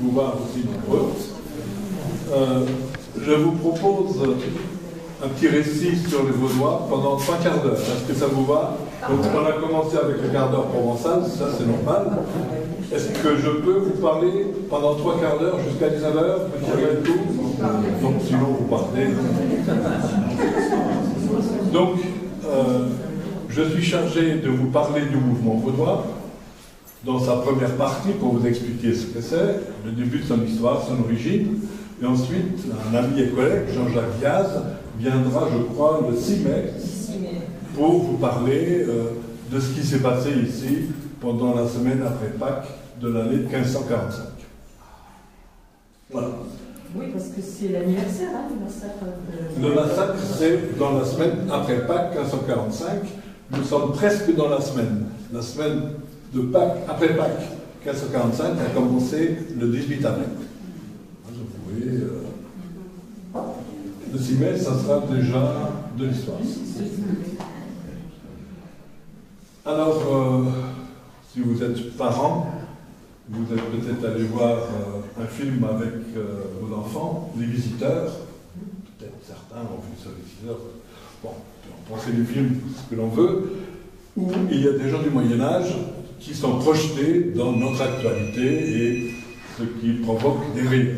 vous voient aussi nombreux. Je vous propose un petit récit sur les Vaudois pendant 3 quarts d'heure. Est-ce que ça vous va? Donc on a commencé avec le quart d'heure provençal, ça c'est normal. Est-ce que je peux vous parler pendant 3 quarts d'heure jusqu'à 19h? Donc sinon vous partez. Donc je suis chargé de vous parler du mouvement vaudois dans sa première partie pour vous expliquer ce que c'est, le début de son histoire, son origine. Et ensuite, un ami et collègue, Jean-Jacques Diaz, viendra, je crois, le 6 mai, pour vous parler de ce qui s'est passé ici pendant la semaine après Pâques de l'année 1545. Voilà. Oui, parce que c'est l'anniversaire du massacre. Le massacre, c'est dans la semaine après Pâques 1545. Nous sommes presque dans la semaine. La semaine de Pâques, après Pâques 1545 a commencé le 18 avril. Vous pouvez, le 6 mai, ça sera déjà de l'histoire. Alors, si vous êtes parents, vous êtes peut-être allé voir un film avec vos enfants, Les Visiteurs. Peut-être certains ont vu ça, Les Visiteurs. Bon, on peut penser du film ce que l'on veut, où il y a des gens du Moyen-Âge qui sont projetés dans notre actualité et ce qui provoque des rires.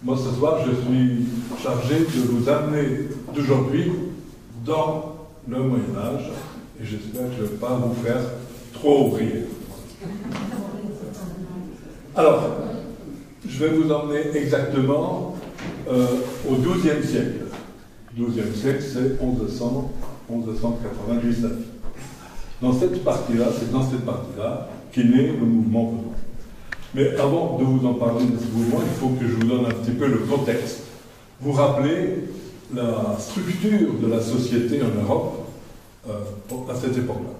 Moi, ce soir, je suis chargé de vous amener d'aujourd'hui dans le Moyen-Âge et j'espère que je ne vais pas vous faire trop rire. Alors, je vais vous emmener exactement au XIIe siècle. Le XIIe siècle, c'est 1199. Dans cette partie-là, c'est dans cette partie-là qu'est né le mouvement vaudois. Mais avant de vous en parler de ce mouvement, il faut que je vous donne un petit peu le contexte. Vous rappelez la structure de la société en Europe à cette époque-là.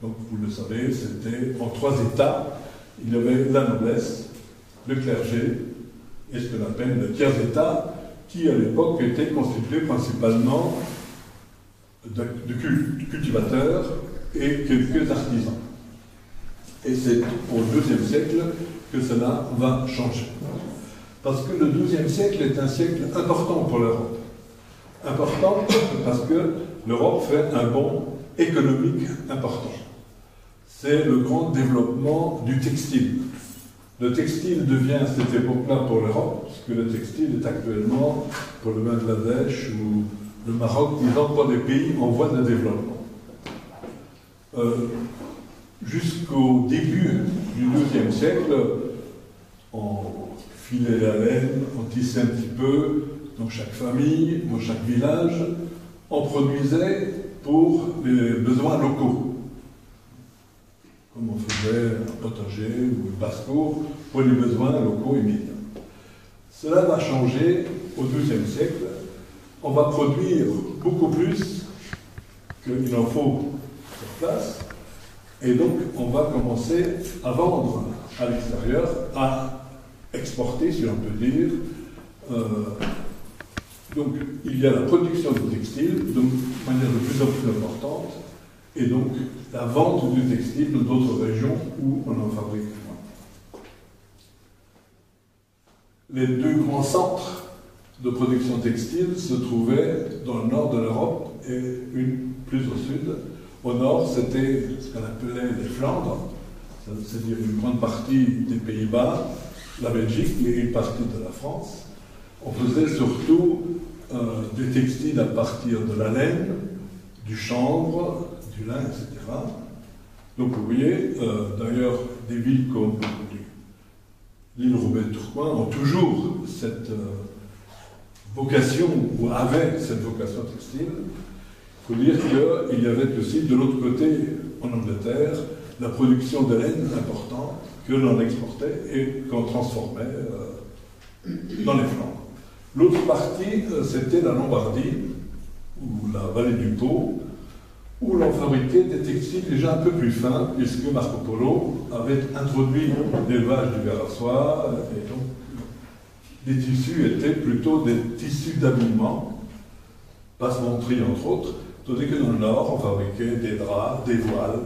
Donc, vous le savez, c'était en 3 états. Il y avait la noblesse, le clergé et ce qu'on appelle le tiers-état, qui à l'époque était constitué principalement de cultivateurs et quelques artisans. Et c'est au XIIe siècle que cela va changer. Parce que le XIIe siècle est un siècle important pour l'Europe. Important parce que l'Europe fait un bond économique important. C'est le grand développement du textile. Le textile devient à cette époque-là pour l'Europe, puisque le textile est actuellement pour le Bangladesh ou le Maroc, disons pour des pays en voie de développement. Jusqu'au début du XIIe siècle, on filait la laine, on tissait un petit peu dans chaque famille, dans chaque village, on produisait pour les besoins locaux. Comme on faisait un potager ou une basse-cour pour les besoins locaux immédiats. Cela va changer au XIIe siècle. On va produire beaucoup plus qu'il en faut sur place. Et donc, on va commencer à vendre à l'extérieur, à exporter, si l'on peut dire. Donc, il y a la production du textile, donc, de manière de plus en plus importante, et donc la vente du textile dans d'autres régions où on en fabrique moins. Les 2 grands centres de production textile se trouvaient dans le nord de l'Europe et une plus au sud. Au nord, c'était ce qu'on appelait les Flandres, c'est-à-dire une grande partie des Pays-Bas, la Belgique et une partie de la France. On faisait surtout des textiles à partir de la laine, du chanvre, du lin, etc. Donc vous voyez, d'ailleurs, des villes comme l'île Roubaix-Tourcoing ont toujours cette vocation, ou avaient cette vocation textile. Il faut dire qu'il y avait aussi, de l'autre côté, en Angleterre, la production de laine importante que l'on exportait et qu'on transformait dans les Flandres. L'autre partie, c'était la Lombardie, ou la vallée du Pô, où l'on fabriquait des textiles déjà un peu plus fins, puisque Marco Polo avait introduit l'élevage du ver à soie, et donc les tissus étaient plutôt des tissus d'habillement, passementerie entre autres, tandis que dans le Nord, on fabriquait des draps, des voiles,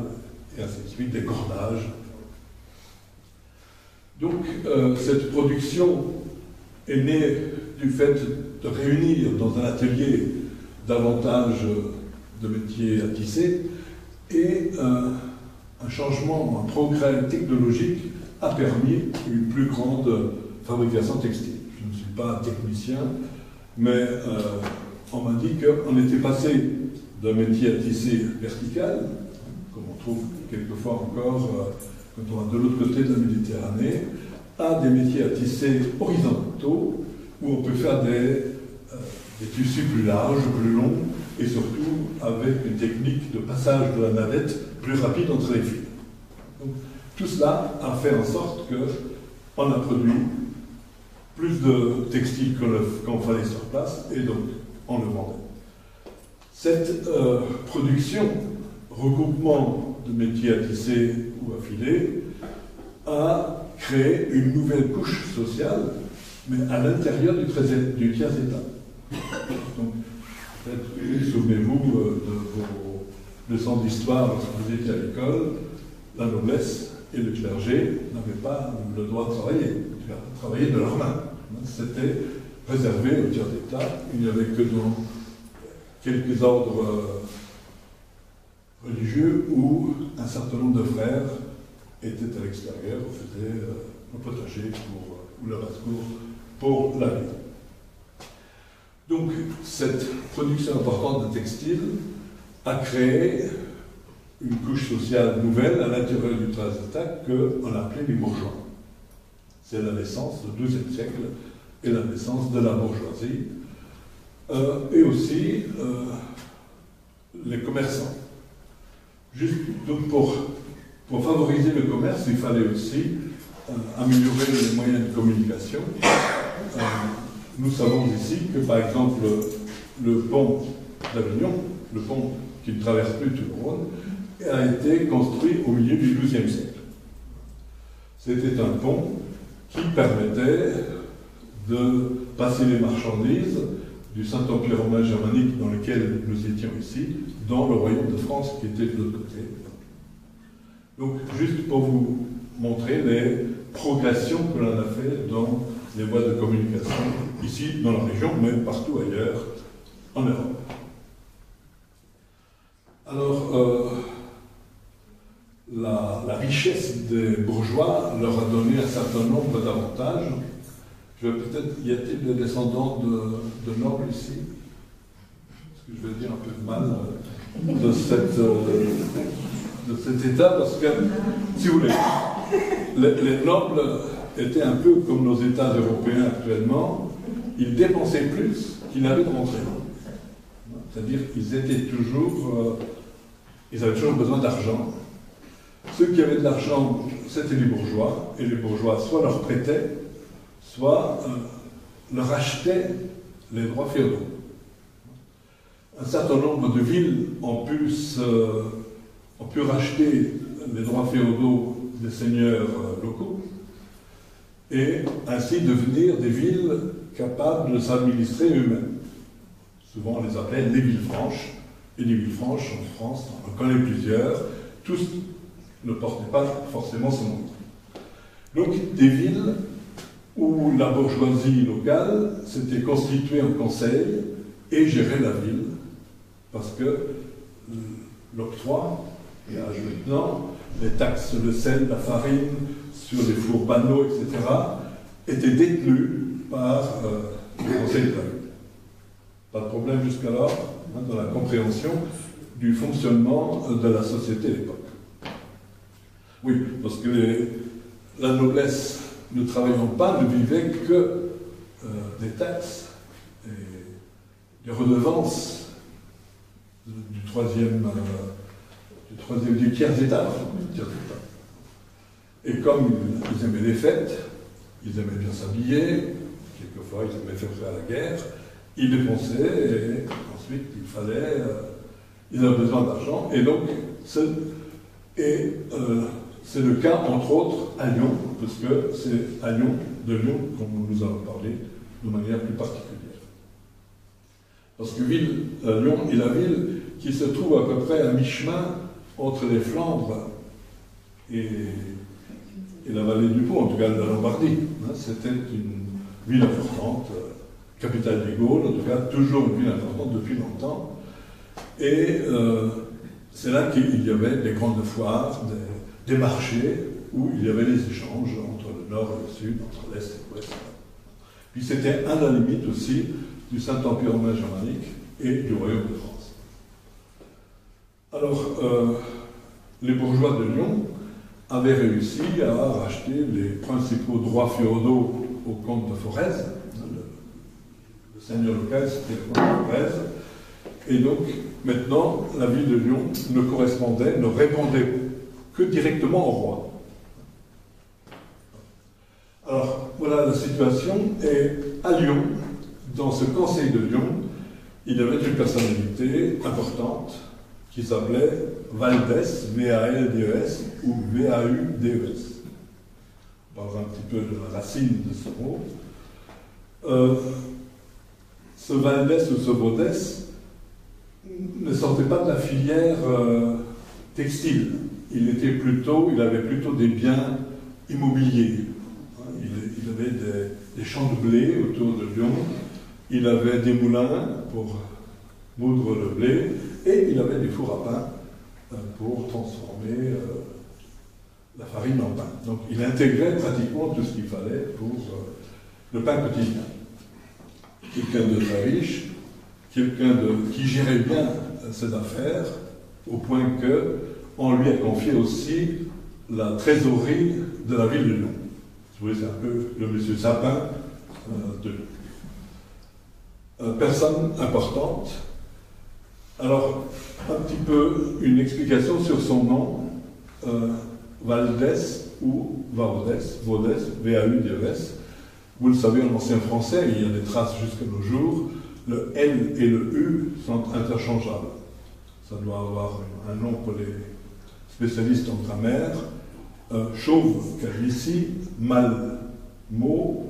et ainsi de suite, des cordages. Donc, cette production est née du fait de réunir dans un atelier davantage de métiers à tisser, et un changement, un progrès technologique a permis une plus grande fabrication textile. Je ne suis pas un technicien, mais on m'a dit qu'on était passé d'un métier à tisser vertical, comme on trouve quelquefois encore quand on va de l'autre côté de la Méditerranée, à des métiers à tisser horizontaux, où on peut faire des tissus plus larges, plus longs, et surtout avec une technique de passage de la navette plus rapide entre les fils. Donc, tout cela a fait en sorte qu'on a produit plus de textiles qu'on fallait sur place, et donc on le vendait. Cette production, regroupement de métiers à tisser ou à filer, a créé une nouvelle couche sociale, mais à l'intérieur du tiers-état. Donc, peut-être, souvenez-vous de vos leçons d'histoire lorsque vous étiez à l'école, la noblesse et le clergé n'avaient pas le droit de travailler de leurs mains. C'était réservé au tiers-état. Il n'y avait que dans quelques ordres religieux où un certain nombre de frères étaient à l'extérieur, faisaient le potager ou le basse-cour pour la vie. Donc, cette production importante de textiles a créé une couche sociale nouvelle à l'intérieur du tiers-état qu'on appelait les bourgeois. C'est la naissance du XIIe siècle et la naissance de la bourgeoisie, et aussi les commerçants. Donc pour favoriser le commerce, il fallait aussi améliorer les moyens de communication. Nous savons ici que, par exemple, le pont d'Avignon, le pont qui ne traverse plus tout le Rhône, a été construit au milieu du XIIe siècle. C'était un pont qui permettait de passer les marchandises du Saint-Empire romain germanique dans lequel nous étions ici, dans le royaume de France qui était de l'autre côté. Donc, juste pour vous montrer les progressions que l'on a fait dans les voies de communication, ici dans la région, mais partout ailleurs en Europe. Alors, la richesse des bourgeois leur a donné un certain nombre d'avantages. Y a-t-il des descendants de nobles ici? Est-ce que je vais dire un peu de mal de cet état, parce que, si vous voulez, les nobles étaient un peu comme nos États européens actuellement, ils dépensaient plus qu'ils n'avaient de rentrée. C'est-à-dire qu'ils étaient toujours, ils avaient toujours besoin d'argent. Ceux qui avaient de l'argent, c'était les bourgeois, et les bourgeois soit leur prêtaient, soit leur achetaient les droits féodaux. Un certain nombre de villes ont pu racheter les droits féodaux des seigneurs locaux, et ainsi devenir des villes capables de s'administrer eux-mêmes. Souvent, on les appelait les villes franches, et les villes franches en France, on en connaît plusieurs, tous ne portaient pas forcément ce nom. Donc, des villes où la bourgeoisie locale s'était constituée en conseil et gérait la ville, parce que l'octroi, et âge maintenant, les taxes sur le sel, la farine, sur les fours banaux, etc., étaient détenus par le conseil de la ville. Pas de problème jusqu'alors dans la compréhension du fonctionnement de la société à l'époque. Oui, parce que la noblesse, ne travaillant pas, ne vivait que des taxes et des redevances du tiers-état. Et comme ils aimaient les fêtes, ils aimaient bien s'habiller, quelquefois ils aimaient faire la guerre, ils dépensaient et ensuite ils avaient besoin d'argent. Et donc, c'est le cas, entre autres, à Lyon, parce que c'est à Lyon, de Lyon, qu'on nous a parlé de manière plus particulière. Parce que Lyon est la ville qui se trouve à peu près à mi-chemin entre les Flandres et et la vallée du Pô, en tout cas de la Lombardie. C'était une ville importante, capitale des Gaules, en tout cas toujours une ville importante depuis longtemps. Et c'est là qu'il y avait des grandes foires, des marchés, où il y avait des échanges entre le nord et le sud, entre l'est et l'ouest. Puis c'était à la limite aussi du Saint-Empire romain germanique et du Royaume de France. Alors, les bourgeois de Lyon avaient réussi à racheter les principaux droits féodaux au comte de Forez. Le seigneur local, c'était le comte de Forez. Et donc, maintenant, la ville de Lyon ne répondait que directement au roi. Alors, voilà la situation. Et à Lyon, dans ce conseil de Lyon, il y avait une personnalité importante qui s'appelait Valdès, V-A-L-D-E-S, ou V-A-U-D-E-S. On parle un petit peu de la racine de ce mot. Ce Valdès ou ce Vaudès ne sortait pas de la filière textile. Il avait plutôt des biens immobiliers. Il avait des champs de blé autour de Lyon. Il avait des moulins pour moudre le blé. Et il avait des fours à pain pour transformer la farine en pain. Donc il intégrait pratiquement tout ce qu'il fallait pour le pain quotidien. Quelqu'un de très riche, qui gérait bien ses affaires, au point qu'on lui a confié aussi la trésorerie de la ville de Lyon. Vous voyez, c'est un peu le monsieur Sapin de Lyon. Personne importante. Alors, un petit peu une explication sur son nom, Valdès ou Vaudès, V-A-U-D-E-S. Vous le savez, en ancien français, il y a des traces jusqu'à nos jours, le L et le U sont interchangeables. Ça doit avoir un nom pour les spécialistes en grammaire. Chauve, calvitie, mal, mot,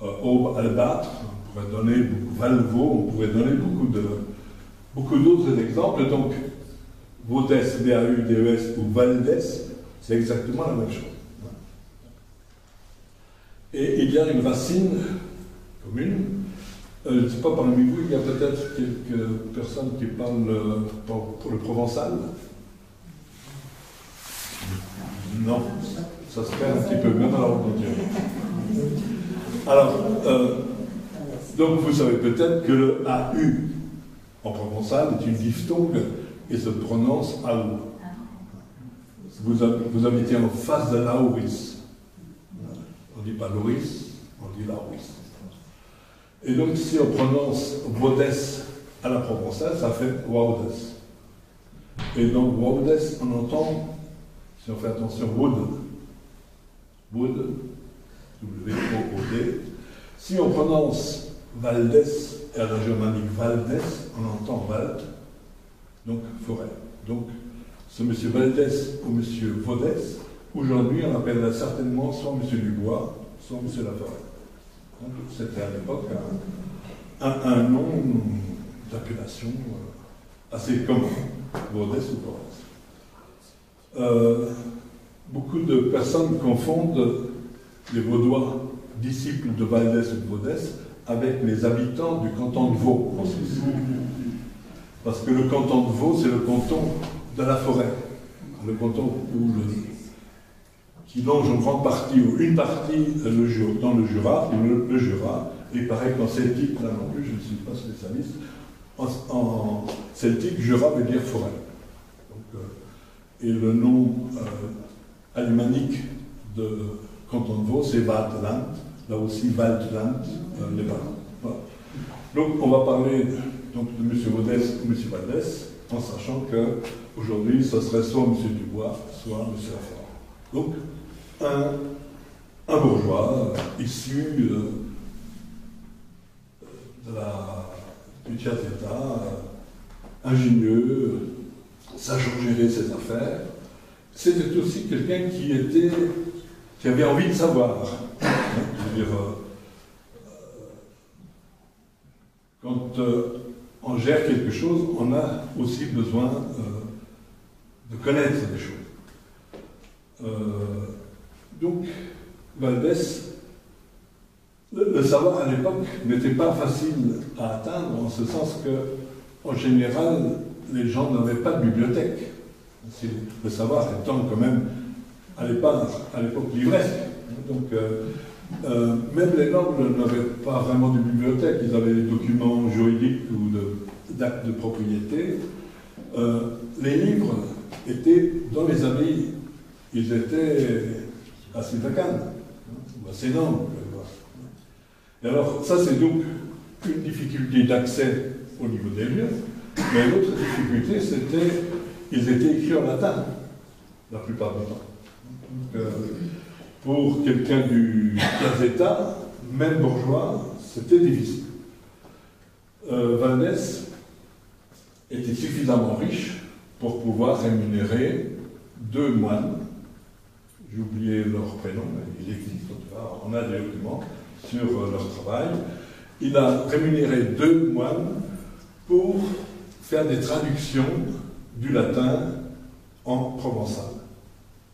aube, albâtre, on pourrait donner valvo, on pourrait donner beaucoup d'autres exemples. Donc, Vaudès, V-A-U-D-E-S ou Valdès, c'est exactement la même chose. Et il y a une racine commune. Je ne sais pas, parmi vous, il y a peut-être quelques personnes qui parlent pour le provençal. Non, ça se perd un petit peu, même à la Dieu. Alors, donc vous savez peut-être que le AU en provençal est une diphtongue et se prononce AU. Vous habitez en face de Laouris. On ne dit pas Lauris, on dit Laouris. Et donc, si on prononce Vaudès à la provençale, ça fait Waudès. Et donc, Waudès, on entend, si on fait attention, Wood, W-O-O-D. Si on prononce Valdès et à la germanique Valdès, on entend Wald, donc forêt. Donc, ce monsieur Valdès ou monsieur Vaudès, aujourd'hui, on appellerait certainement soit monsieur Dubois, soit monsieur Laforêt. C'était à l'époque un nom d'appellation assez commun, Vaudès ou Vaudès. Beaucoup de personnes confondent les Vaudois, disciples de Valdès ou de Vaudès, avec les habitants du canton de Vaud en Suisse. Parce que le canton de Vaud, c'est le canton de la forêt. Le canton qui longe en grande partie, ou une partie dans le Jura, le Jura, et pareil qu'en celtique, là non plus, je ne suis pas spécialiste, en celtique, Jura veut dire forêt. Donc, et le nom alémanique de canton de Vaud, c'est Waldland, là aussi Waldland, les Ballons. Voilà. Donc on va parler donc, de M. Vaudès ou M. Valdès, en sachant qu'aujourd'hui, ce serait soit M. Dubois, soit M. Laforêt. Donc, un bourgeois issu du tiers d'État, ingénieux, sachant gérer ses affaires. C'était aussi quelqu'un qui avait envie de savoir. Je veux dire, quand on gère quelque chose, on a aussi besoin de connaître des choses. Donc, Valdès, le savoir à l'époque n'était pas facile à atteindre, en ce sens que, en général, les gens n'avaient pas de bibliothèque. Le savoir étant quand même à l'époque livresque. Donc, même les nobles n'avaient pas vraiment de bibliothèque, ils avaient des documents juridiques ou d'actes de propriété. Les livres étaient dans les abbayes, ils étaient à Sylvacan, ou à Sénan. Et alors, ça c'est donc une difficulté d'accès au niveau des lieux, mais l'autre difficulté c'était qu'ils étaient écrits en latin, la plupart du temps. Donc, pour quelqu'un du tiers-état, même bourgeois, c'était difficile. Valdès était suffisamment riche pour pouvoir rémunérer 2 moines. J'ai oublié leur prénom, mais il existe en tout cas, on a des documents sur leur travail. Il a rémunéré 2 moines pour faire des traductions du latin en provençal.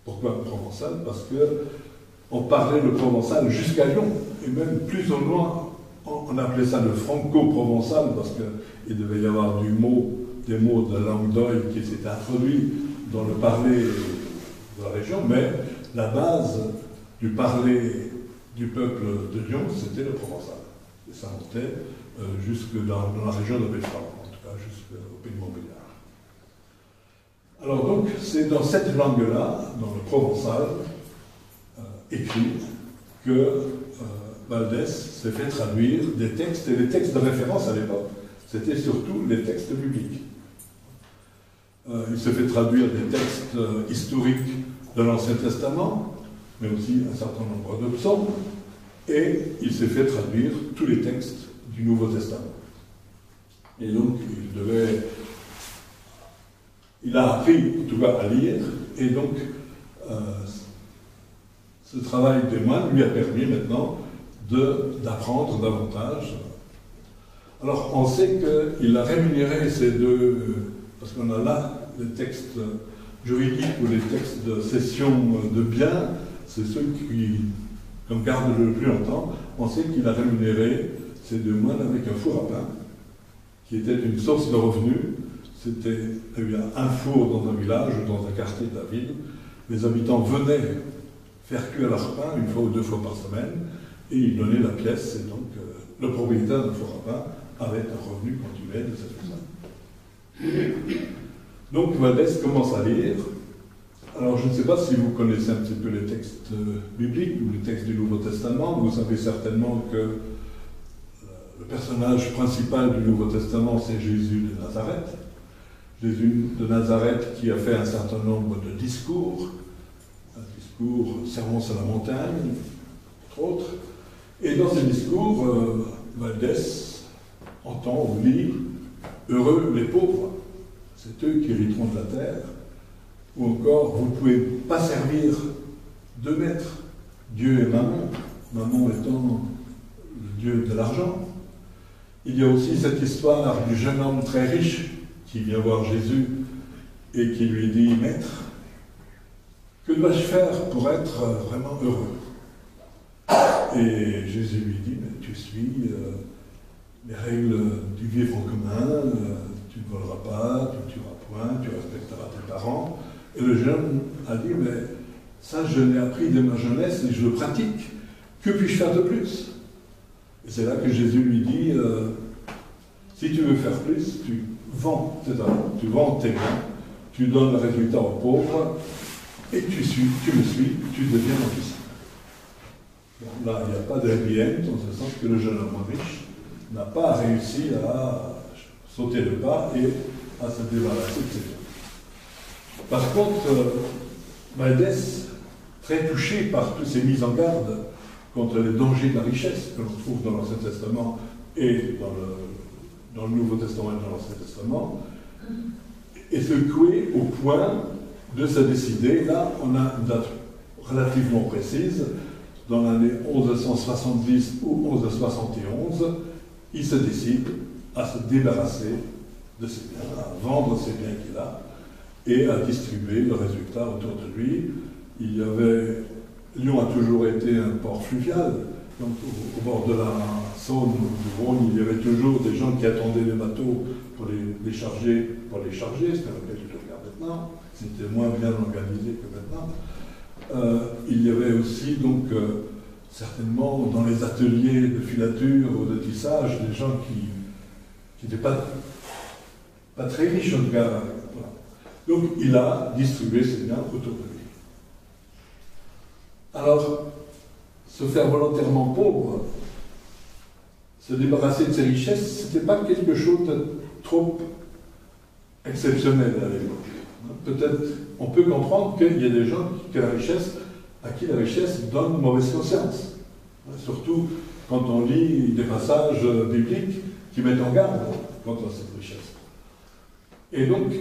Pourquoi provençal? Parce qu'on parlait le provençal jusqu'à Lyon, et même plus au loin, on appelait ça le franco-provençal, parce qu'il devait y avoir des mots de la langue d'oïl qui s'étaient introduits dans le parler de la région, mais la base du parler du peuple de Lyon, c'était le provençal. Et ça montait jusque dans la région de Belfort, en tout cas jusqu'au pays de Montbéliard. Alors donc, c'est dans cette langue-là, dans le provençal, écrit, que Valdès s'est fait traduire des textes, et les textes de référence à l'époque, c'était surtout les textes bibliques. Il s'est fait traduire des textes historiques de l'Ancien Testament, mais aussi un certain nombre de psaumes, et il s'est fait traduire tous les textes du Nouveau Testament. Et donc, il a appris, en tout cas, à lire, et donc, ce travail des moines lui a permis maintenant d'apprendre davantage. Alors, on sait qu'il a rémunéré ces 2, parce qu'on a là les textes juridiques ou les textes de cession de biens, c'est ceux qui qu'on garde le plus longtemps. On sait qu'il a rémunéré ces 2 moines avec un four à pain, qui était une source de revenus. Il y a un four dans un village, dans un quartier de la ville. Les habitants venaient faire cuire leur pain 1 fois ou 2 fois par semaine, et ils donnaient la pièce, et donc le propriétaire du four à pain avait un revenu continuel de cette façon. Donc Valdès commence à lire. Alors je ne sais pas si vous connaissez un petit peu les textes bibliques ou les textes du Nouveau Testament. Vous savez certainement que le personnage principal du Nouveau Testament, c'est Jésus de Nazareth. Jésus de Nazareth qui a fait un certain nombre de discours, Sermon sur la montagne, entre autres. Et dans ces discours, Valdès entend ou lit « Heureux les pauvres, c'est eux qui hériteront de la terre », ou encore « Vous ne pouvez pas servir 2 maîtres, Dieu et Mammon, Mammon étant le dieu de l'argent ». Il y a aussi cette histoire du jeune homme très riche qui vient voir Jésus et qui lui dit « Maître, que dois-je faire pour être vraiment heureux ?» Et Jésus lui dit « Mais tu suis les règles du vivre en commun, tu ne voleras pas, tu ne tueras point, tu respecteras tes parents. » Et le jeune a dit « Mais ça, je l'ai appris dès ma jeunesse et je le pratique. Que puis-je faire de plus ?» Et c'est là que Jésus lui dit si tu veux faire plus, tu vends tes talents, tu vends tes biens, tu donnes le résultat aux pauvres, et tu me suis, tu deviens mon disciple. Bon, là, il n'y a pas de happy end, dans le sens que le jeune homme riche n'a pas réussi à sauter le pas et à se débarrasser de ses biens. Par contre, Valdès, très touché par toutes ces mises en garde contre les dangers de la richesse que l'on trouve dans l'Ancien Testament et dans le Nouveau Testament et dans l'Ancien Testament, est secoué au point de se décider. Là, on a une date relativement précise, dans l'année 1170 ou 1171, il se décide à se débarrasser de ses biens, à vendre ses biens qu'il a, et à distribuer le résultat autour de lui. Il y avait Lyon a toujours été un port fluvial. Donc, au bord de la Saône ou du Rhône, il y avait toujours des gens qui attendaient les bateaux pour les charger, c'était pas du tout le cas maintenant. C'était moins bien organisé que maintenant. Il y avait aussi, donc, certainement, dans les ateliers de filature ou de tissage, des gens qui n'étaient pas très riches, en tout cas. Voilà. Donc, il a distribué ses biens autour de lui. Alors, se faire volontairement pauvre, se débarrasser de ses richesses, ce n'était pas quelque chose de trop exceptionnel à l'époque. Peut-être, on peut comprendre qu'il y a des gens à qui la richesse donne mauvaise conscience. Surtout quand on lit des passages bibliques qui mettent en garde contre cette richesse. Et donc,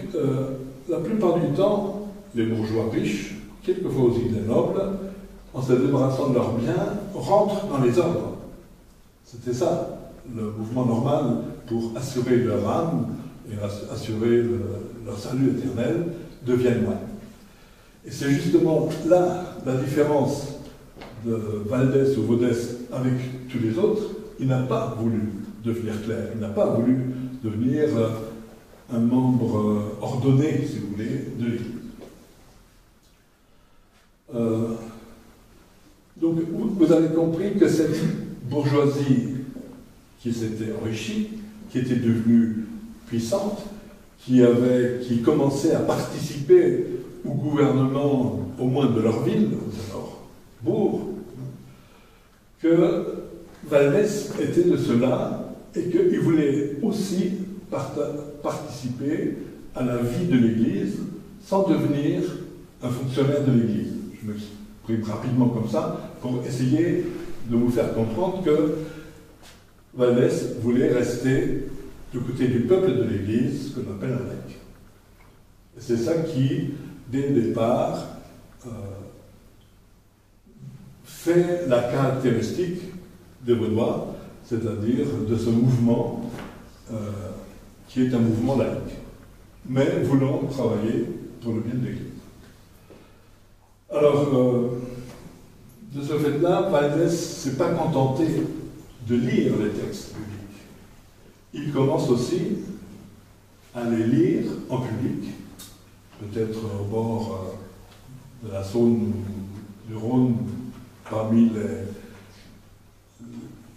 la plupart du temps, les bourgeois riches, quelquefois aussi des nobles, en se débarrassant de leurs biens, rentrent dans les ordres. C'était ça, le mouvement normal pour assurer leur âme et assurer leur salut éternel, deviennent moines. Et c'est justement là la différence de Valdès ou Vaudès avec tous les autres. Il n'a pas voulu devenir clerc, il n'a pas voulu devenir un membre ordonné, si vous voulez, de l'Église. Donc, vous avez compris que cette bourgeoisie qui s'était enrichie, qui était devenue puissante, qui commençait à participer au gouvernement, au moins de leur ville, de leur bourg, que Valdès était de cela et qu'il voulait aussi participer à la vie de l'Église sans devenir un fonctionnaire de l'Église. Je m'exprime rapidement comme ça pour essayer de vous faire comprendre que Valdès voulait rester du côté du peuple de l'Église, ce qu'on appelle un laïc. Et c'est ça qui, dès le départ, fait la caractéristique des Vaudois, c'est-à-dire de ce mouvement qui est un mouvement laïque, mais voulant travailler pour le bien de l'Église. Alors, de ce fait-là, Valdès ne s'est pas contenté de lire les textes bibliques. Il commence aussi à les lire en public, peut-être au bord de la Saône du Rhône, parmi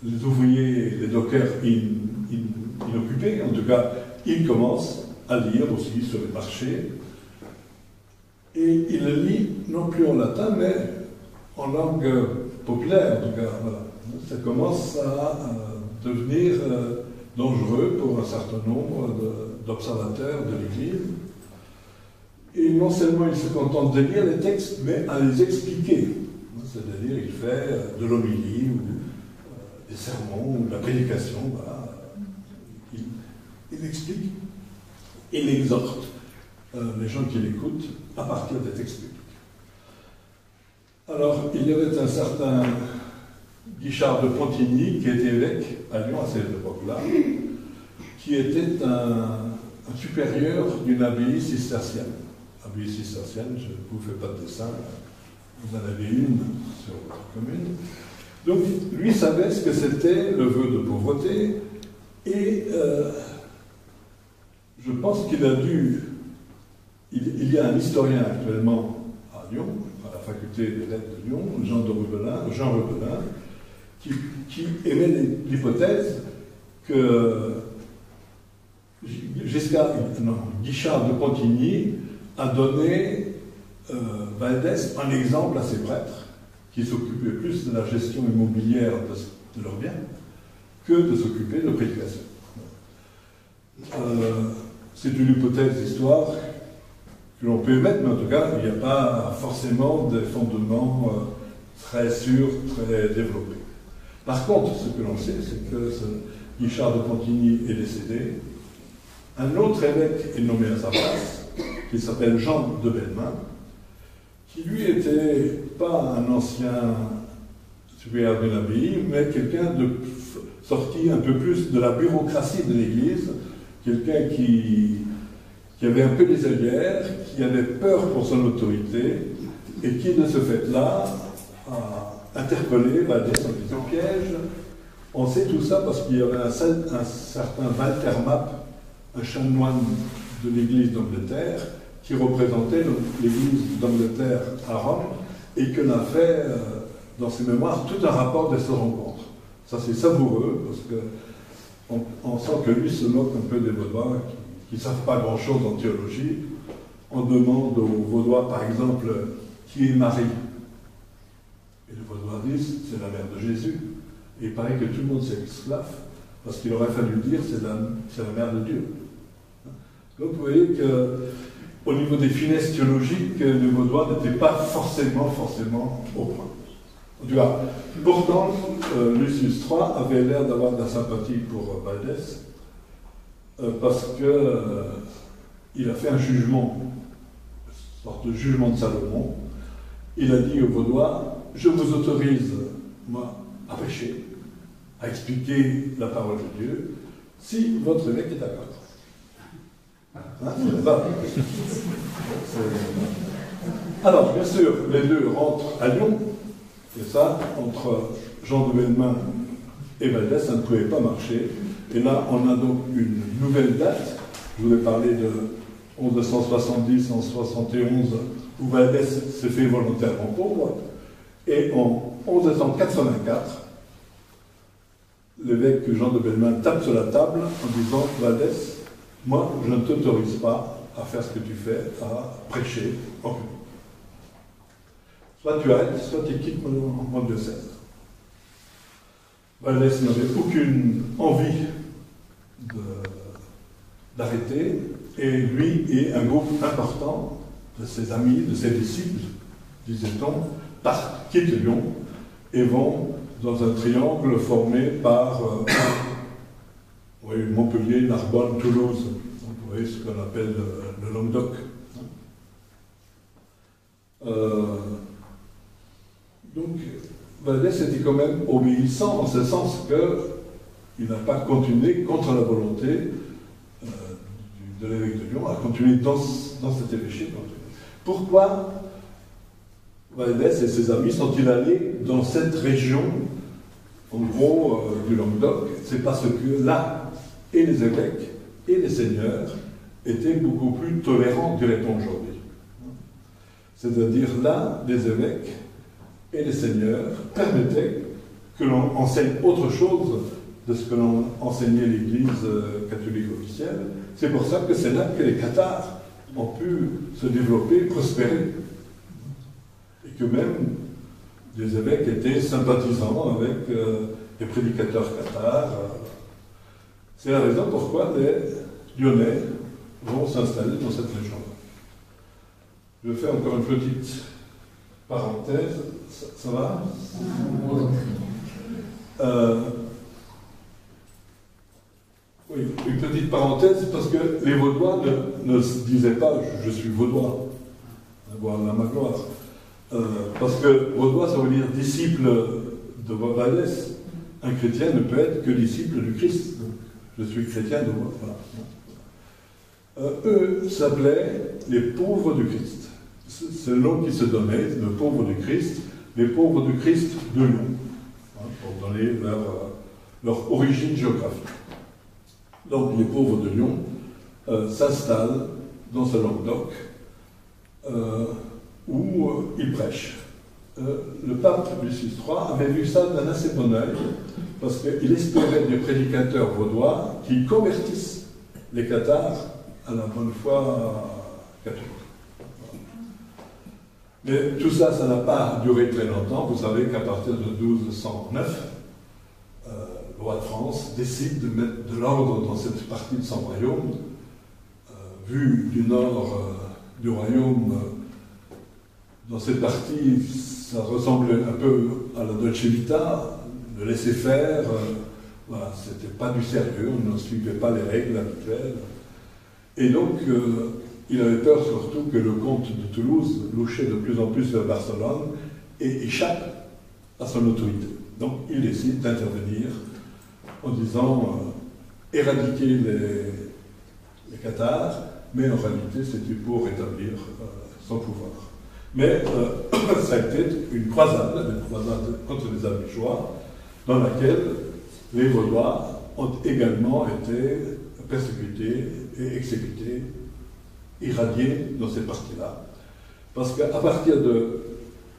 les ouvriers, les dockers inoccupés. En tout cas, il commence à lire aussi sur les marchés. Et il le lit non plus en latin, mais en langue populaire. En tout cas, voilà. Ça commence à devenir dangereux pour un certain nombre d'observateurs de l'Église. Et non seulement il se contente de lire les textes, mais à les expliquer. C'est-à-dire, il fait de l'homélie, ou des sermons, ou de la prédication. Voilà. Il explique, il exhorte les gens qui l'écoutent à partir des textes bibliques. Alors, il y avait un certain Guichard de Pontigny, qui était évêque à Lyon à cette époque-là, qui était un supérieur d'une abbaye cistercienne. Abbaye cistercienne, je ne vous fais pas de dessin, vous en avez une sur votre commune. Donc, lui savait ce que c'était le vœu de pauvreté, et je pense qu'il a dû... Il y a un historien actuellement à Lyon, à la faculté des lettres de Lyon, Jean Rebelin, qui émet l'hypothèse que Guichard de Pontigny a donné Valdès en exemple à ses prêtres, qui s'occupaient plus de la gestion immobilière de leurs biens que de s'occuper de prédication. C'est une hypothèse d'histoire que l'on peut émettre, mais en tout cas, il n'y a pas forcément des fondements très sûrs, très développés. Par contre, ce que l'on sait, c'est que Guichard de Pontigny est décédé. Un autre évêque est nommé à sa place, qui s'appelle Jean de Bellemin, qui lui n'était pas un ancien supérieur d'une abbaye, mais quelqu'un de sorti un peu plus de la bureaucratie de l'Église, quelqu'un qui avait un peu des œillères, qui avait peur pour son autorité, et qui, de ce fait-là, a interpellé Valdès en disant piège. On sait tout ça parce qu'il y avait un certain Walter Map, un chanoine de l'église d'Angleterre, qui représentait l'église d'Angleterre à Rome et qu'on a fait dans ses mémoires tout un rapport de ces rencontres. Ça c'est savoureux parce qu'on sent que lui se moque un peu des Vaudois qui ne savent pas grand-chose en théologie. On demande aux Vaudois par exemple qui est Marie. Et les Vaudois disent c'est la mère de Jésus. Et il paraît que tout le monde s'esclave parce qu'il aurait fallu dire c'est la mère de Dieu. Donc vous voyez qu'au niveau des finesses théologiques, les Vaudois n'étaient pas forcément au point. En tout cas, pourtant, Lucius III avait l'air d'avoir de la sympathie pour Valdès parce qu'il a fait un jugement, une sorte de jugement de Salomon. Il a dit aux Vaudois, je vous autorise, moi, à prêcher, à expliquer la parole de Dieu, si votre évêque est d'accord. Hein, c'est ça. Alors, bien sûr, les deux rentrent à Lyon, et ça, entre Jean de Villemain et Valdès, ça ne pouvait pas marcher. Et là, on a donc une nouvelle date. Je vous ai parlé de 1170-1171, où Valdès s'est fait volontairement pauvre. Et en 1184, l'évêque Jean de Villemain tape sur la table en disant « Valdès, moi, je ne t'autorise pas à faire ce que tu fais, à prêcher en public. Soit tu arrêtes, soit tu quittes mon diocèse. » Valdès n'avait aucune envie d'arrêter, et lui et un groupe important de ses amis, de ses disciples, disait-on, quittent Lyon et vont dans un triangle formé par Montpellier, Narbonne, Toulouse. Donc, vous voyez ce qu'on appelle le Languedoc. Donc, Valdès était quand même obéissant en ce sens qu'il n'a pas continué contre la volonté de l'évêque de Lyon, à continuer dans cet évêché. Pourquoi Valdès et ses amis sont-ils allés dans cette région, en gros, du Languedoc? C'est parce que là, et les évêques et les seigneurs étaient beaucoup plus tolérants, dirait-on aujourd'hui. C'est-à-dire là, les évêques et les seigneurs permettaient que l'on enseigne autre chose de ce que l'on enseignait l'Église catholique officielle. C'est pour ça que c'est là que les cathares ont pu se développer, prospérer. Et que même des évêques étaient sympathisants avec les prédicateurs cathares. C'est la raison pourquoi les Lyonnais vont s'installer dans cette région-là. Je vais faire encore une petite parenthèse. Ça va? Oui, une petite parenthèse, parce que les Vaudois ne se disaient pas « je suis Vaudois », avoir la ma gloire. Parce que Vaudois, ça veut dire disciple de Valdès. Un chrétien ne peut être que disciple du Christ. Donc, je suis chrétien de Vaudois. Voilà. Eux s'appelaient les pauvres du Christ. C'est le nom qui se donnait, le pauvre du Christ, les pauvres du Christ de Lyon, hein, pour donner leur origine géographique. Donc les pauvres de Lyon s'installent dans ce Languedoc où ils prêchent. Le pape Lucius III avait vu ça d'un assez bon œil, parce qu'il espérait des prédicateurs vaudois qui convertissent les cathares à la bonne foi catholique. Mais tout ça, ça n'a pas duré très longtemps. Vous savez qu'à partir de 1209, le roi de France décide de mettre de l'ordre dans cette partie de son royaume. Vu du nord du royaume, dans cette partie, ça ressemblait un peu à la Dolce Vita, de laisser faire. Voilà, c'était pas du sérieux, on ne suivait pas les règles habituelles. Et donc, il avait peur surtout que le comte de Toulouse louchait de plus en plus vers Barcelone et échappe à son autorité. Donc, il décide d'intervenir en disant éradiquer les cathares, mais en réalité, c'était pour rétablir son pouvoir. Mais ça a été une croisade contre les Albigeois, dans laquelle les Vaudois ont également été persécutés et exécutés, irradiés dans cette partie-là. Parce qu'à partir de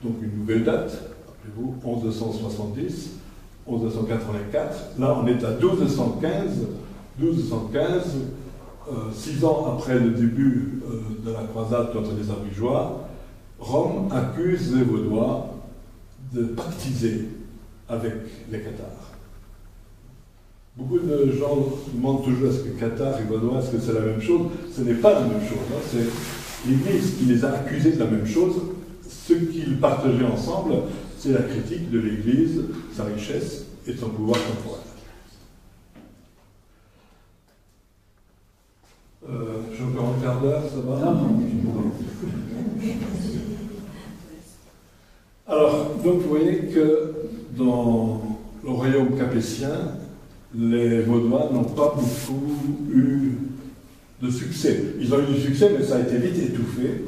donc une nouvelle date, rappelez-vous, 1170, 1184, là on est à 1215, 6 ans après le début de la croisade contre les Albigeois, Rome accuse les Vaudois de pactiser avec les Cathares. Beaucoup de gens demandent toujours est-ce que Cathares et Vaudois, est-ce que c'est la même chose? Ce n'est pas la même chose. Hein. C'est l'Église qui les a accusés de la même chose. Ce qu'ils partageaient ensemble, c'est la critique de l'Église, sa richesse et son pouvoir temporel. J'ai encore un quart d'heure, ça va? Non. Alors, donc vous voyez que dans le royaume capétien, les Vaudois n'ont pas beaucoup eu de succès. Ils ont eu du succès, mais ça a été vite étouffé.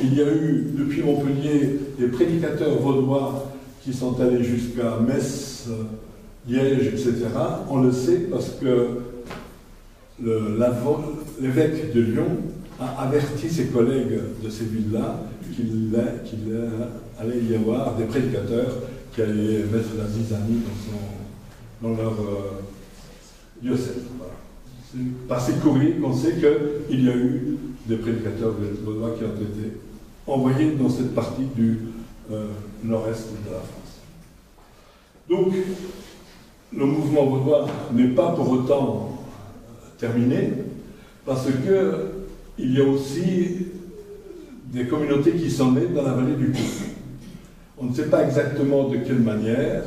Il y a eu, depuis Montpellier, des prédicateurs vaudois qui sont allés jusqu'à Metz, Liège, etc. On le sait parce que l'évêque de Lyon a averti ses collègues de ces villes-là qu'il allait y avoir des prédicateurs qui allaient mettre la zizanie dans leur diocèse. Voilà. C'est par ces courriers qu'on sait qu'il y a eu des prédicateurs vaudois qui ont été envoyés dans cette partie du nord-est de la France. Donc, le mouvement vaudois n'est pas pour autant terminé, parce qu'il y a aussi des communautés qui sont nées dans la vallée du Pô. On ne sait pas exactement de quelle manière.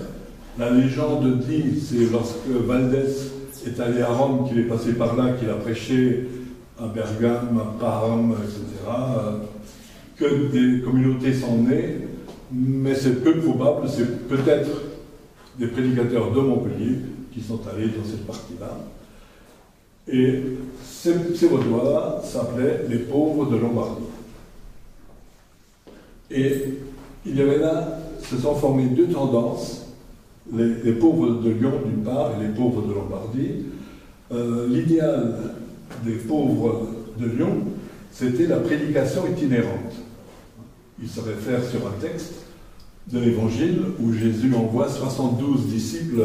La légende dit, c'est lorsque Valdès est allé à Rome, qu'il est passé par là, qu'il a prêché à Bergame, à Parme, etc., que des communautés sont nées, mais c'est peu probable, c'est peut-être des prédicateurs de Montpellier qui sont allés dans cette partie-là. Et ces Vaudois s'appelaient les pauvres de Lombardie. Et il y avait là, se sont formées deux tendances, les pauvres de Lyon d'une part et les pauvres de Lombardie. L'idéal des pauvres de Lyon, c'était la prédication itinérante. Il se réfère sur un texte de l'Évangile où Jésus envoie 72 disciples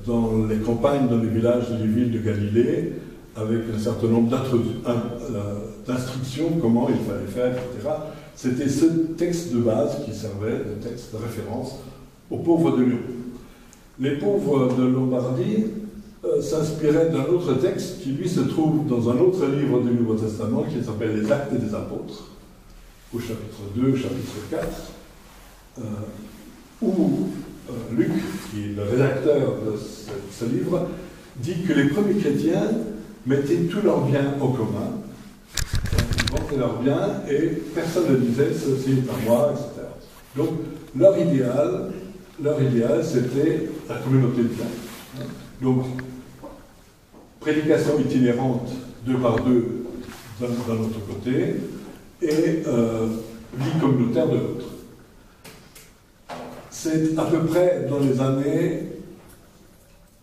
dans les campagnes, dans les villages et les villes de Galilée, avec un certain nombre d'instructions, comment il fallait faire, etc. C'était ce texte de base qui servait de texte de référence aux pauvres de Lyon. Les pauvres de Lombardie s'inspiraient d'un autre texte qui, lui, se trouve dans un autre livre du Nouveau Testament qui s'appelle Les Actes des Apôtres, au chapitre 2, chapitre 4, où Luc, qui est le rédacteur de ce livre, dit que les premiers chrétiens mettaient tous leurs biens au commun, ils vendaient leurs biens et personne ne disait ceci est à moi, etc. Donc leur idéal c'était la communauté de biens. Donc prédication itinérante deux par deux d'un autre côté et vie communautaire de l'autre. C'est à peu près dans les années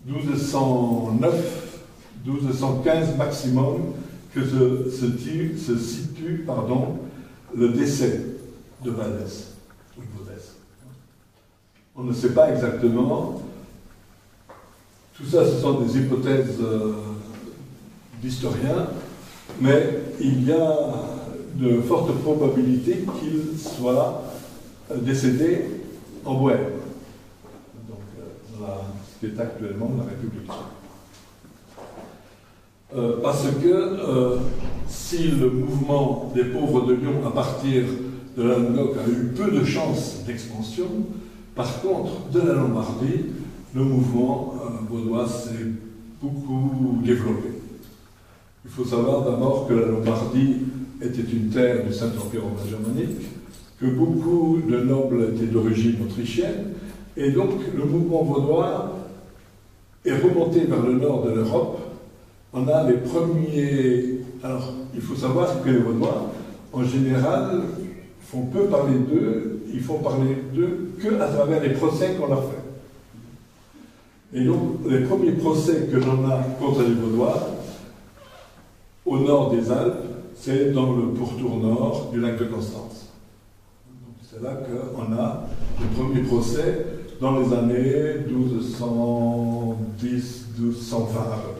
1209, 1215 maximum que se situe le décès de Valdès ou de Vaudès. On ne sait pas exactement. Tout ça, ce sont des hypothèses d'historiens, mais il y a de fortes probabilités qu'il soit décédé en Bohême, donc ce qui est actuellement la République tchèque. Parce que si le mouvement des pauvres de Lyon à partir de la Languedoc a eu peu de chances d'expansion, par contre, de la Lombardie, le mouvement vaudois s'est beaucoup développé. Il faut savoir d'abord que la Lombardie était une terre du Saint-Empire romain germanique, que beaucoup de nobles étaient d'origine autrichienne, et donc le mouvement vaudois est remonté vers le nord de l'Europe. On a les premiers... Alors, il faut savoir que les Vaudois, en général, font peu parler d'eux, ils font parler d'eux qu'à travers les procès qu'on leur fait. Et donc, les premiers procès que l'on a contre les Vaudois, au nord des Alpes, c'est dans le pourtour nord du lac de Constance. C'est là qu'on a le premier procès dans les années 1210, 1220 à peu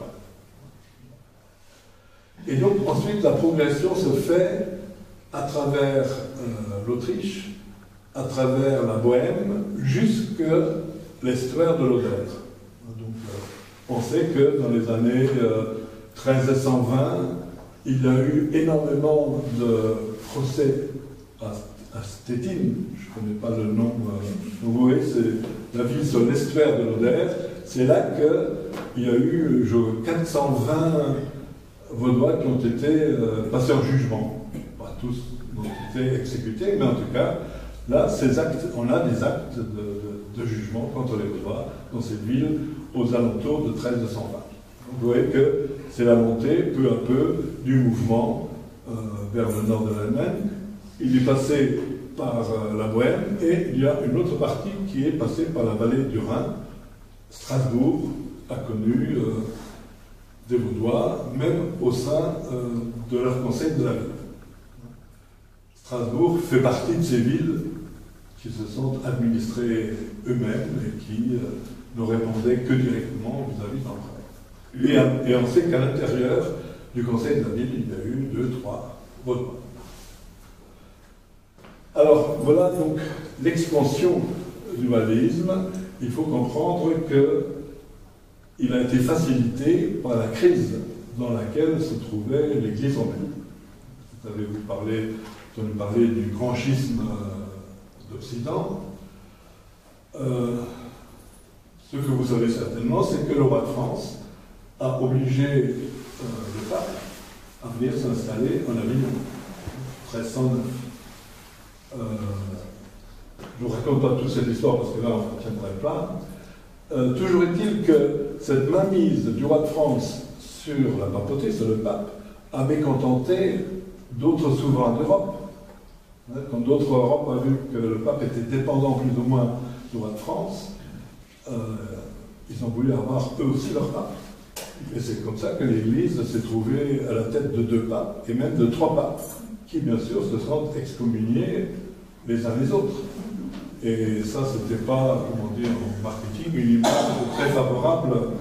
près. Et donc ensuite la progression se fait à travers l'Autriche, à travers la Bohême, jusque l'estuaire de l'Oder. Donc on sait que dans les années 1320, il y a eu énormément de procès à Stettin, je ne connais pas le nom, vous voyez, c'est la ville sur l'estuaire de l'Oder, c'est là qu'il y a eu 420 Vaudois qui ont été passés en jugement. Pas tous ont été exécutés, mais en tout cas, là, ces actes, on a des actes de jugement contre les Vaudois dans cette ville aux alentours de 1320. Vous voyez que c'est la montée, peu à peu, du mouvement vers le nord de l'Allemagne. Il est passé par la Bohême et il y a une autre partie qui est passée par la vallée du Rhin. Strasbourg a connu des Vaudois, même au sein de leur conseil de la ville. Strasbourg fait partie de ces villes qui se sont administrées eux-mêmes et qui ne répondaient que directement vis-à-vis de l'empereur. Et on sait qu'à l'intérieur du conseil de la ville, il y a eu 2-3 Vaudois. Alors, voilà donc l'expansion du valléisme. Il faut comprendre qu'il a été facilité par la crise dans laquelle se trouvait l'Église romaine. Vous avez entendu parler du grand schisme d'Occident. Ce que vous savez certainement, c'est que le roi de France a obligé le pape à venir s'installer en Avignon, 1309. Je ne vous raconte pas toute cette histoire parce que là on ne tiendrait pas. Toujours est-il que cette mainmise du roi de France sur la papauté, sur le pape, a mécontenté d'autres souverains d'Europe. Quand d'autres Europes ont vu que le pape était dépendant plus ou moins du roi de France, ils ont voulu avoir eux aussi leur pape. Et c'est comme ça que l'Église s'est trouvée à la tête de 2 papes, et même de 3 papes, qui bien sûr se sont excommuniés les uns les autres. Et ça, c'était pas, comment dire, en marketing, une image très favorable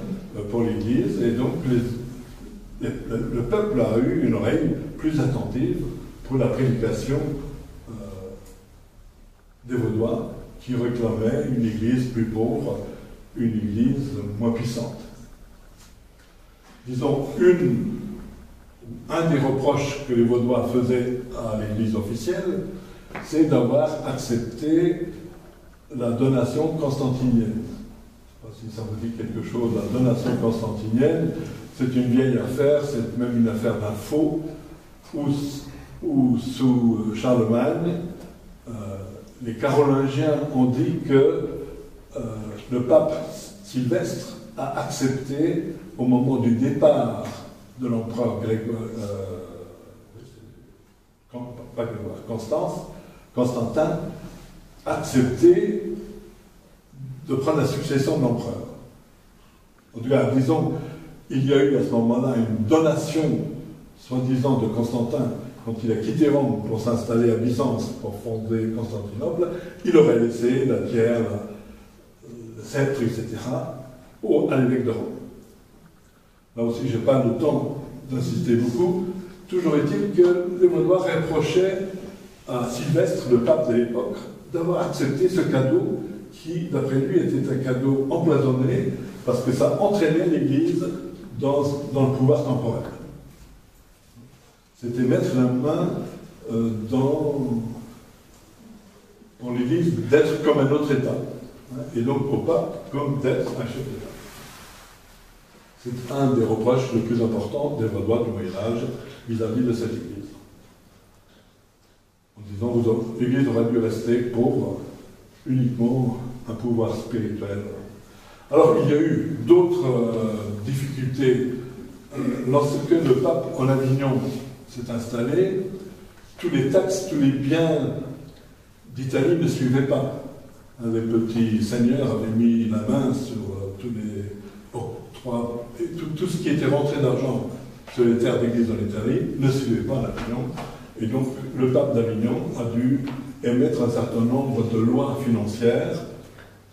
pour l'Église, et donc le peuple a eu une oreille plus attentive pour la prédication des Vaudois, qui réclamaient une Église plus pauvre, une Église moins puissante. Disons, un des reproches que les Vaudois faisaient à l'Église officielle, c'est d'avoir accepté la donation constantinienne. Je ne sais pas si ça vous dit quelque chose, la donation constantinienne, c'est une vieille affaire, c'est même une affaire d'un faux, où sous Charlemagne, les Carolingiens ont dit que le pape Sylvestre a accepté, au moment du départ de l'empereur Constantin, accepté de prendre la succession de l'empereur. En tout cas, disons, il y a eu à ce moment-là une donation, soi-disant, de Constantin, quand il a quitté Rome pour s'installer à Byzance, pour fonder Constantinople. Il aurait laissé la pierre, le sceptre, etc., à l'évêque de Rome. Là aussi, je n'ai pas le temps d'insister beaucoup. Toujours est-il que les Vaudois reprochaient à Sylvestre, le pape de l'époque, d'avoir accepté ce cadeau qui, d'après lui, était un cadeau empoisonné parce que ça entraînait l'Église dans le pouvoir temporel. C'était mettre la main pour l'Église d'être comme un autre État. Et donc au pape comme d'être un chef d'État. C'est un des reproches les plus importants des Vaudois du Moyen-Âge vis-à-vis de cette Église. En disant, l'Église aurait dû rester pour uniquement un pouvoir spirituel. Alors, il y a eu d'autres difficultés. Lorsque le pape en Avignon s'est installé, tous les taxes, tous les biens d'Italie ne suivait pas. Les petits seigneurs avaient mis la main sur tous les octrois, et tout ce qui était rentré d'argent sur les terres d'église en Italie ne suivait pas l'Avignon. Et donc le pape d'Avignon a dû émettre un certain nombre de lois financières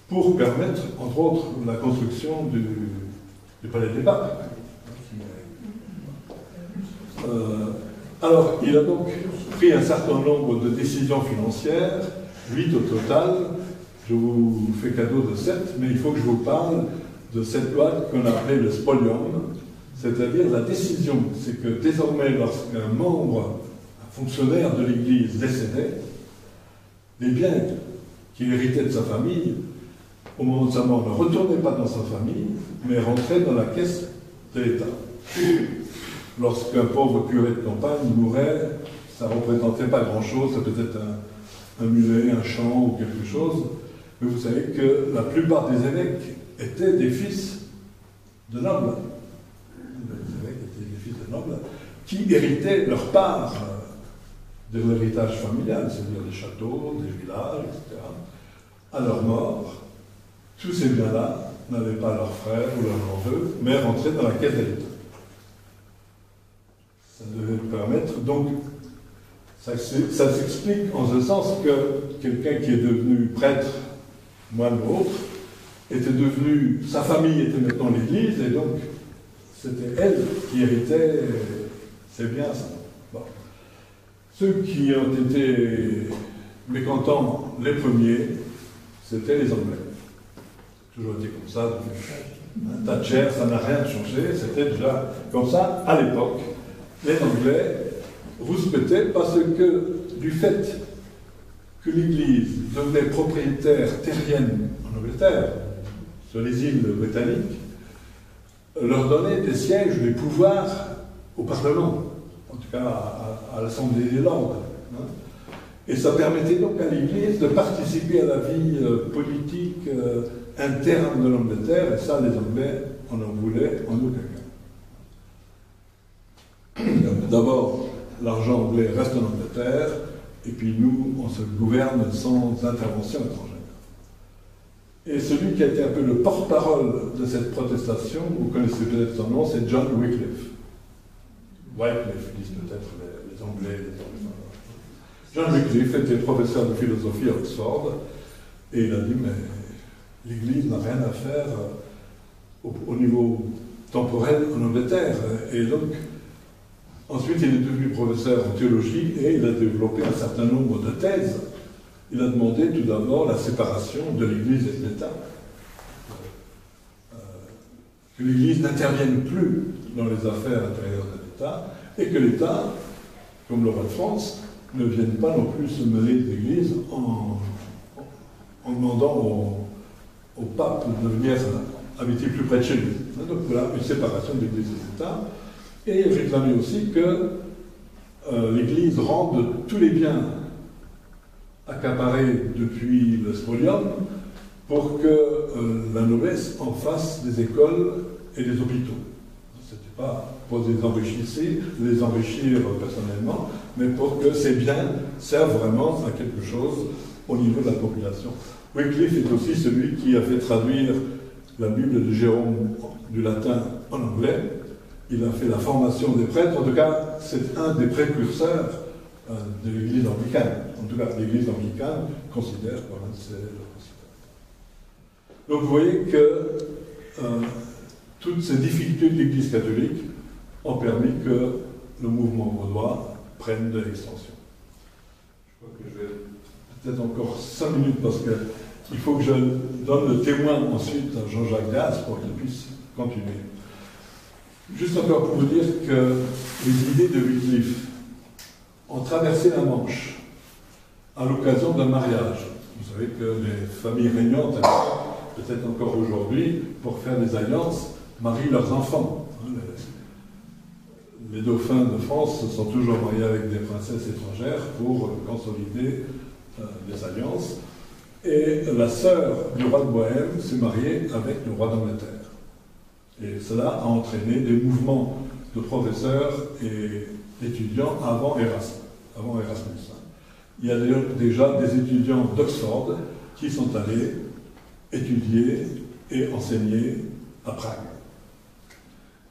pour permettre, entre autres, la construction du palais des papes. Alors, il a donc pris un certain nombre de décisions financières, 8 au total. Je vous fais cadeau de 7, mais il faut que je vous parle de cette loi qu'on appelait le spolium, c'est-à-dire la décision. C'est que désormais, lorsqu'un membre, un fonctionnaire de l'Église décédait, les biens qu'il héritait de sa famille, au moment de sa mort, ne retournaient pas dans sa famille, mais rentraient dans la caisse de l'État. Lorsqu'un pauvre curé de campagne mourait, ça ne représentait pas grand-chose, ça peut être un mulet, un champ ou quelque chose, mais vous savez que la plupart des évêques étaient des fils de nobles. Les évêques étaient des fils de nobles qui héritaient leur part de l'héritage familial, c'est-à-dire des châteaux, des villages, etc. À leur mort, tous ces biens-là n'allaient pas à leurs frères ou leurs neveux, mais rentraient dans la caisse de l'État. Ça devait permettre, donc, ça s'explique en ce sens que quelqu'un qui est devenu prêtre, moine ou autre, était devenu, sa famille était maintenant l'Église, et donc c'était elle qui héritait ses biens. Bon. Ceux qui ont été mécontents les premiers, c'était les Anglais. Toujours été comme ça. Thatcher, ça n'a rien changé, c'était déjà comme ça à l'époque. Les Anglais rouspétaient parce que, du fait que l'Église devenait propriétaire terrienne en Angleterre, sur les îles britanniques, leur donnait des sièges, des pouvoirs au Parlement, en tout cas à l'Assemblée des Lords. Hein. Et ça permettait donc à l'Église de participer à la vie politique interne de l'Angleterre, et ça, les Anglais en voulaient en aucun cas. D'abord, l'argent anglais reste en Angleterre, et puis nous, on se gouverne sans intervention étrangère. Et celui qui a été un peu le porte-parole de cette protestation, vous connaissez peut-être son nom, c'est John Wycliffe. Wycliffe, disent peut-être les Anglais. John Wycliffe était professeur de philosophie à Oxford, et il a dit, mais l'Église n'a rien à faire au niveau temporel en Angleterre. Et donc, ensuite, il est devenu professeur en théologie et il a développé un certain nombre de thèses. Il a demandé tout d'abord la séparation de l'Église et de l'État. Que l'Église n'intervienne plus dans les affaires intérieures de l'État et que l'État, comme le roi de France, ne vienne pas non plus se mêler de l'Église en demandant au pape de venir habiter plus près de chez lui. Donc voilà, une séparation de l'Église et de l'État. Et il réclamait aussi que l'Église rende tous les biens accaparés depuis le spolium pour que la noblesse en fasse des écoles et des hôpitaux. Ce n'était pas pour les enrichir personnellement, mais pour que ces biens servent vraiment à quelque chose au niveau de la population. Wycliffe est aussi celui qui a fait traduire la Bible de Jérôme du latin en anglais. Il a fait la formation des prêtres. En tout cas, c'est un des précurseurs de l'Église anglicane. En tout cas, l'Église anglicane considère que c'est le principal. Donc vous voyez que toutes ces difficultés de l'Église catholique ont permis que le mouvement vaudois prenne de l'extension. Je crois que je vais peut-être encore 5 minutes parce qu'il faut que je donne le témoin ensuite à Jean-Jacques Gaz pour qu'il puisse continuer. Juste encore pour vous dire que les idées de Wycliffe ont traversé la Manche à l'occasion d'un mariage. Vous savez que les familles régnantes, peut-être encore aujourd'hui, pour faire des alliances, marient leurs enfants. Les dauphins de France sont toujours mariés avec des princesses étrangères pour consolider les alliances. Et la sœur du roi de Bohême s'est mariée avec le roi d'Angleterre. Et cela a entraîné des mouvements de professeurs et d'étudiants avant Erasmus. il y a déjà des étudiants d'Oxford qui sont allés étudier et enseigner à Prague.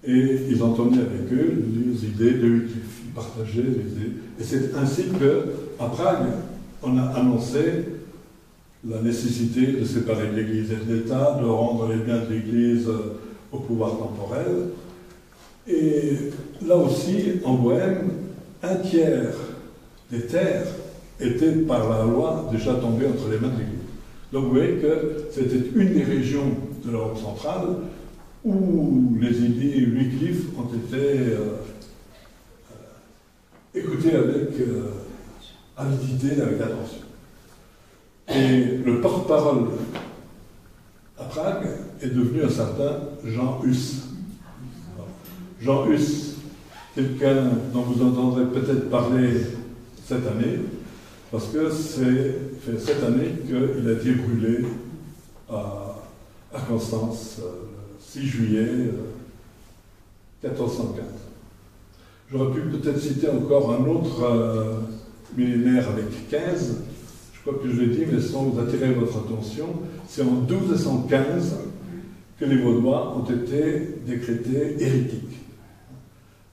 Et ils ont emmené avec eux les idées de Wycliffe, ils partageaient les idées. Et c'est ainsi qu'à Prague, on a annoncé la nécessité de séparer l'Église et de l'État, de rendre les biens de l'Église au pouvoir temporel. Et là aussi, en Bohême, un tiers des terres étaient par la loi déjà tombées entre les mains de l'Église. Donc vous voyez que c'était une des régions de l'Europe centrale où les idées Wycliffe ont été écoutées avec avidité, avec attention. Et le porte-parole à Prague est devenu un certain Jean Hus. Jean Hus, quelqu'un dont vous entendrez peut-être parler cette année, parce que c'est cette année qu'il a été brûlé à Constance, le 6 juillet 1415. J'aurais pu peut-être citer encore un autre millénaire avec 15, je crois que je l'ai dit, mais sans vous attirer votre attention, c'est en 1215 que les Vaudois ont été décrétés hérétiques.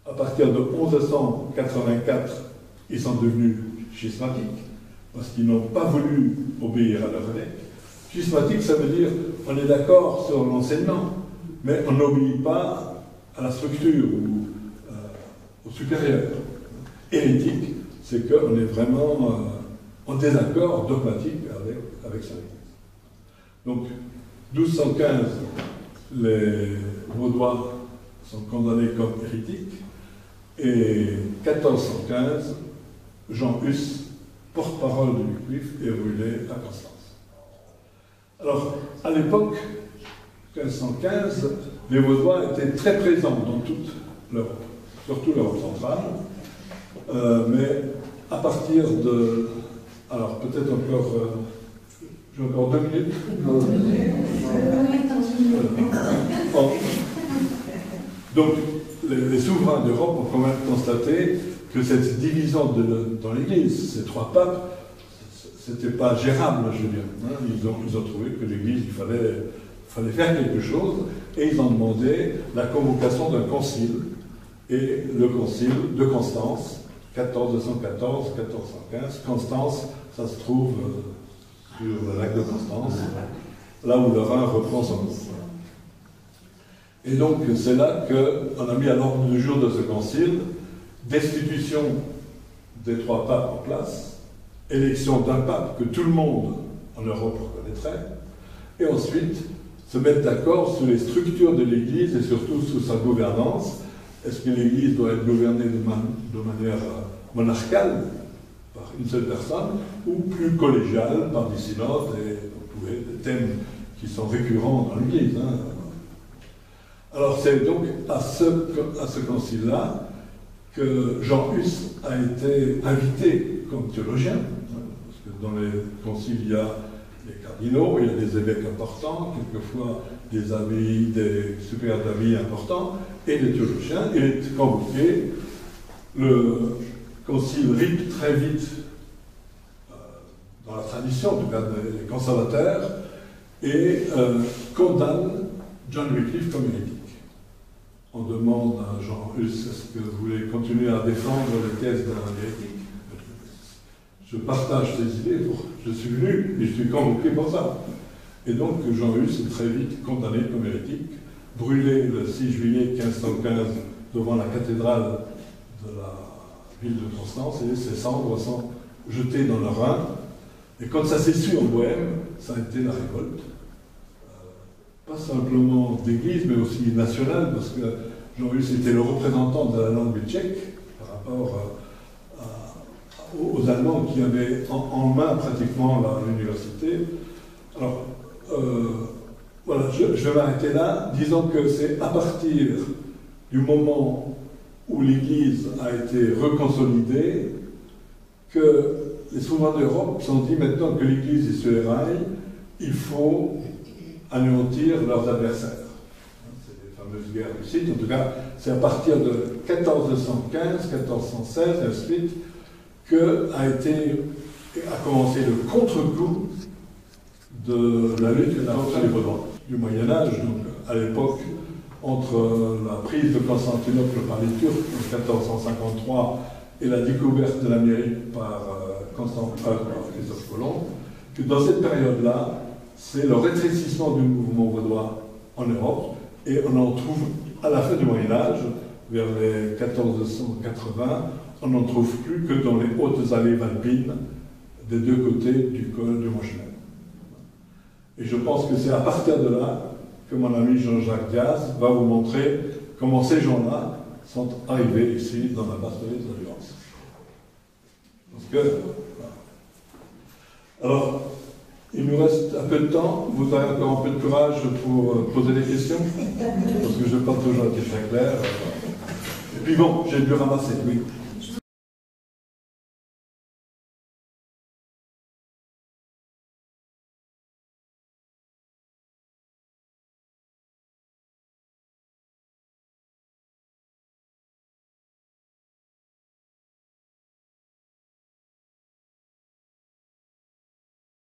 À partir de 1184, ils sont devenus schismatiques, parce qu'ils n'ont pas voulu obéir à leur évêque. Schismatique, ça veut dire on est d'accord sur l'enseignement, mais on n'obéit pas à la structure ou au supérieur. Hérétique, c'est qu'on est vraiment en désaccord dogmatique avec sa Église. Donc, 1215, les Vaudois sont condamnés comme hérétiques, et 1415, Jean Hus, porte-parole de Wycliffe, est brûlé à Constance. Alors, à l'époque, 1515, les Vaudois étaient très présents dans toute l'Europe, surtout l'Europe centrale, mais à partir de... Alors, peut-être encore... j'ai encore 2 minutes. Donc, les souverains d'Europe ont quand même constaté que cette division dans l'Église, ces 3 papes, c'était pas gérable, je veux dire. Hein. Ils ont trouvé que l'Église, il fallait faire quelque chose, et ils ont demandé la convocation d'un concile. Et le concile de Constance, 1414-1415. Constance, ça se trouve sur le lac de Constance, là où le Rhin reprend son cours. Et donc, c'est là qu'on a mis à l'ordre du jour de ce concile destitution des 3 papes en place, élection d'un pape que tout le monde en Europe reconnaîtrait, et ensuite se mettre d'accord sur les structures de l'Église et surtout sur sa gouvernance. Est-ce que l'Église doit être gouvernée de manière monarchale, par une seule personne, ou plus collégiale, par des synodes et des thèmes qui sont récurrents dans l'Église. Hein. Alors c'est donc à ce concile-là que Jean Hus a été invité comme théologien, hein, parce que dans les conciles il y a les cardinaux, il y a des évêques importants, quelquefois des abbayes, des supérieurs d'abbayes importants, et des théologiens. Il est convoqué, le concile ripe très vite dans la tradition, en tout cas des conservateurs, et condamne John Wycliffe comme hérétique. On demande à Jean Hus, est-ce que vous voulez continuer à défendre les thèses d'un hérétique? Je partage ces idées, je suis venu et je suis convoqué pour ça. Et donc Jean Hus est très vite condamné comme hérétique, brûlé le 6 juillet 1515 devant la cathédrale de la ville de Constance, et ses cendres sont jetées dans le Rhin. Et quand ça s'est su en Bohême, ça a été la révolte. Pas simplement d'église, mais aussi nationale, parce que Jean Hus était le représentant de la langue tchèque par rapport aux Allemands qui avaient en main pratiquement l'université. Alors, voilà, je vais m'arrêter là. Disons que c'est à partir du moment où l'Église a été reconsolidée que les souverains d'Europe se sont dit maintenant que l'Église est sur les rails, il faut anéantir leurs adversaires. C'est les fameuses guerres du Cid. En tout cas, c'est à partir de 1415, 1416, et ensuite, qu'a été a commencé le contre-coup de la lutte contre les Vaudois du Moyen-Âge. Donc, à l'époque, entre la prise de Constantinople par les Turcs en 1453 et la découverte de l'Amérique par Christophe Colomb, que dans cette période-là, c'est le rétrécissement du mouvement vaudois en Europe, et on en trouve à la fin du Moyen-Âge, vers les 1480, on n'en trouve plus que dans les hautes allées alpines des deux côtés du col du Mont-Genève. Et je pense que c'est à partir de là que mon ami Jean-Jacques Diaz va vous montrer comment ces gens-là sont arrivés ici dans la Basse-Vallée de l'Alliance. Parce que, alors, il nous reste un peu de temps. Vous avez encore un peu de courage pour poser des questions, parce que je n'ai pas toujours été très clair. Et puis bon, j'ai dû ramasser, oui.